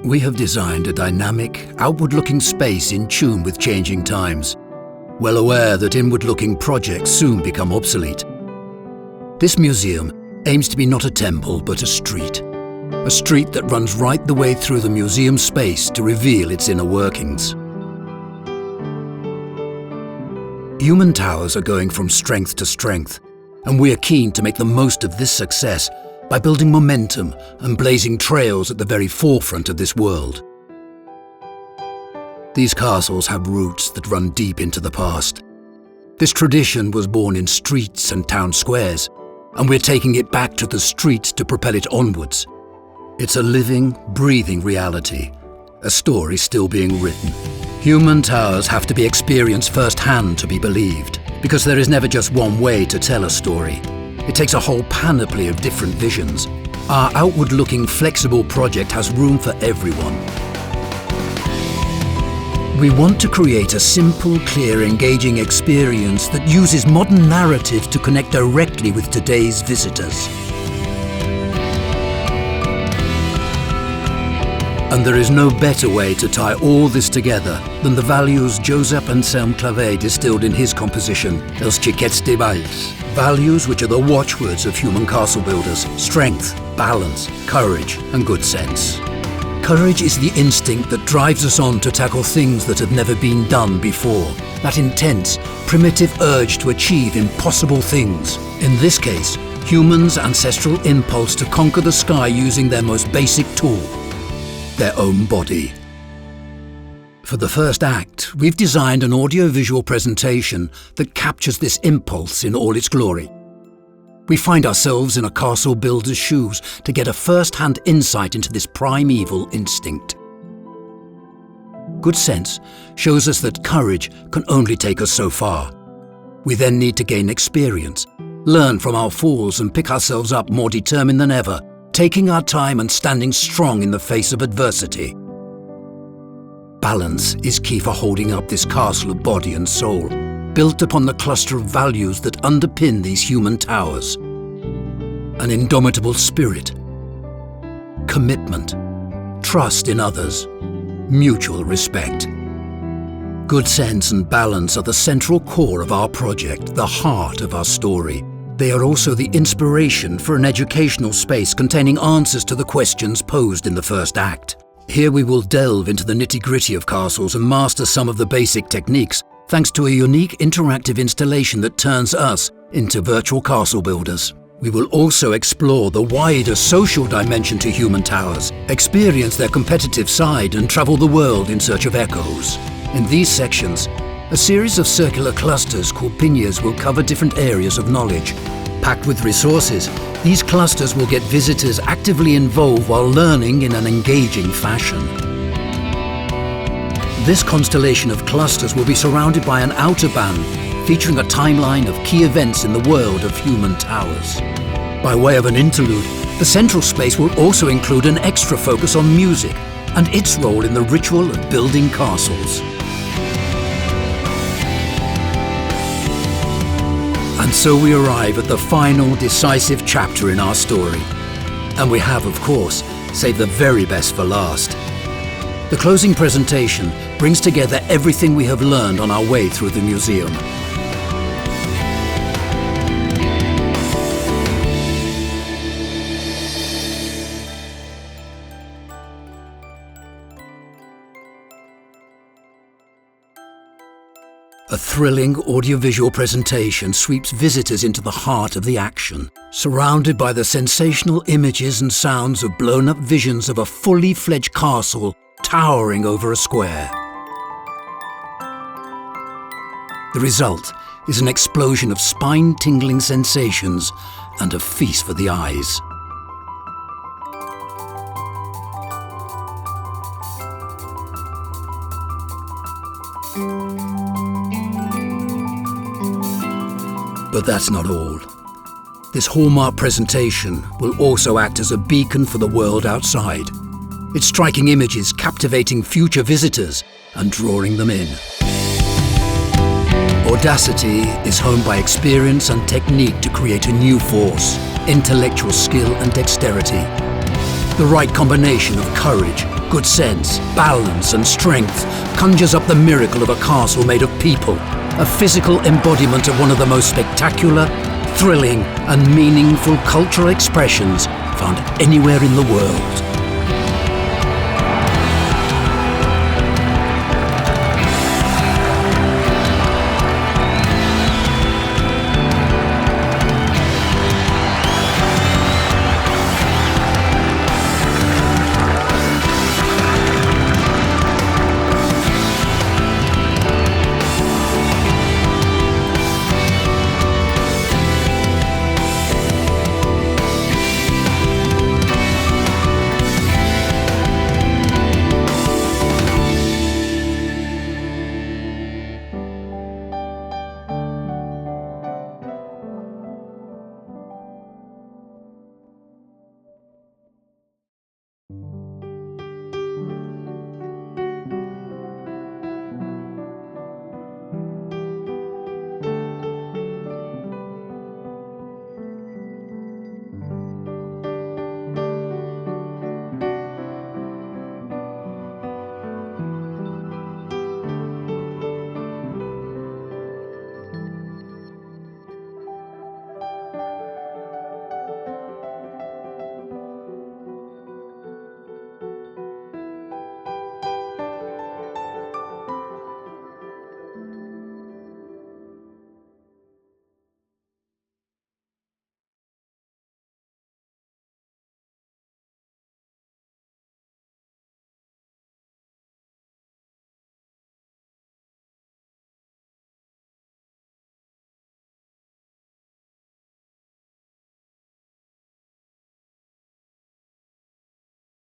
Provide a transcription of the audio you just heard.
We have designed a dynamic, outward-looking space in tune with changing times, well aware that inward-looking projects soon become obsolete. This museum aims to be not a temple, but a street that runs right the way through the museum space to reveal its inner workings. Human towers are going from strength to strength, and we are keen to make the most of this success by building momentum and blazing trails at the very forefront of this world. These castles have roots that run deep into the past. This tradition was born in streets and town squares, and we're taking it back to the streets to propel it onwards. It's a living, breathing reality, a story still being written. Human towers have to be experienced firsthand to be believed, because there is never just one way to tell a story. It takes a whole panoply of different visions. Our outward-looking, flexible project has room for everyone. We want to create a simple, clear, engaging experience that uses modern narrative to connect directly with today's visitors. And there is no better way to tie all this together than the values Josep Anselm Clavé distilled in his composition, Els Xiquets de Valls. Values which are the watchwords of human castle builders: strength, balance, courage, and good sense. Courage is the instinct that drives us on to tackle things that have never been done before. That intense, primitive urge to achieve impossible things. In this case, humans' ancestral impulse to conquer the sky using their most basic tool: their own body. For the first act, we've designed an audio-visual presentation that captures this impulse in all its glory. We find ourselves in a castle builder's shoes to get a first-hand insight into this primeval instinct. Good sense shows us that courage can only take us so far. We then need to gain experience, learn from our falls and pick ourselves up more determined than ever, taking our time and standing strong in the face of adversity. Balance is key for holding up this castle of body and soul, built upon the cluster of values that underpin these human towers. An indomitable spirit, commitment, trust in others, mutual respect. Good sense and balance are the central core of our project, the heart of our story. They are also the inspiration for an educational space containing answers to the questions posed in the first act. Here we will delve into the nitty-gritty of castles and master some of the basic techniques, thanks to a unique interactive installation that turns us into virtual castle builders. We will also explore the wider social dimension to human towers, experience their competitive side, and travel the world in search of echoes. In these sections, a series of circular clusters called piñas will cover different areas of knowledge. Packed with resources, these clusters will get visitors actively involved while learning in an engaging fashion. This constellation of clusters will be surrounded by an outer band featuring a timeline of key events in the world of human towers. By way of an interlude, the central space will also include an extra focus on music and its role in the ritual of building castles. And so we arrive at the final, decisive chapter in our story. And we have, of course, saved the very best for last. The closing presentation brings together everything we have learned on our way through the museum. A thrilling audiovisual presentation sweeps visitors into the heart of the action, surrounded by the sensational images and sounds of blown-up visions of a fully fledged castle towering over a square. The result is an explosion of spine-tingling sensations and a feast for the eyes. But that's not all. This hallmark presentation will also act as a beacon for the world outside. Its striking images captivating future visitors and drawing them in. Audacity is honed by experience and technique to create a new force, intellectual skill and dexterity. The right combination of courage, good sense, balance and strength conjures up the miracle of a castle made of people, a physical embodiment of one of the most spectacular, thrilling and meaningful cultural expressions found anywhere in the world.